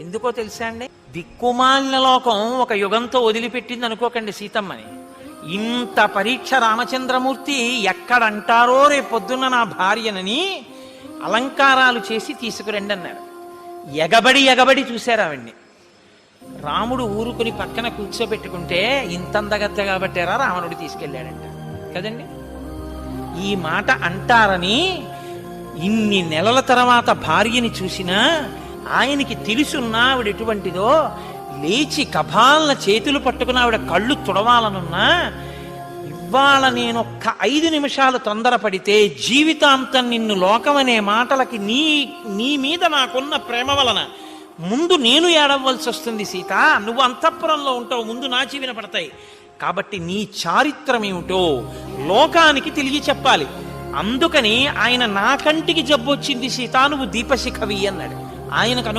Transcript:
ఎందుకో తెలుసా అండి? దిక్కుమాలిన లోకం ఒక యుగంతో వదిలిపెట్టింది అనుకోకండి సీతమ్మని. ఇంత పరీక్ష రామచంద్రమూర్తి ఎక్కడంటారో రేపొద్దున్న నా భార్యనని అలంకారాలు చేసి తీసుకురండి అన్నారు. ఎగబడి చూశారు ఆవిడ్ని. రాముడు ఊరుకుని పక్కన కూర్చోబెట్టుకుంటే ఇంతందగత్తగా బట్టారా రావణుడు తీసుకెళ్ళాడంట కదండి. ఈ మాట అంటారని ఇన్ని నెలల తర్వాత భార్యని చూసినా ఆయనకి తెలుసున్నా ఆవిడ ఎటువంటిదో, లేచి కభాలన చేతులు పట్టుకుని ఆవిడ కళ్ళు తుడవాలనున్నా, ఇవాళ నేనొక్క 5 నిమిషాలు తొందరపడితే జీవితాంతం నిన్ను లోకమనే మాటలకి నీ మీద నాకున్న ప్రేమ వలన ముందు నేను ఏడవలసి వస్తుంది సీత. నువ్వు అంతఃపురంలో ఉంటావు, ముందు నా చెవిన పడతాయి. కాబట్టి నీ చారిత్రం ఏమిటో లోకానికి తెలియ చెప్పాలి. అందుకని ఆయన నా కంటికి జబ్బొచ్చింది సీత, నువ్వు దీపశిఖవి అన్నాడు. ఆయనకు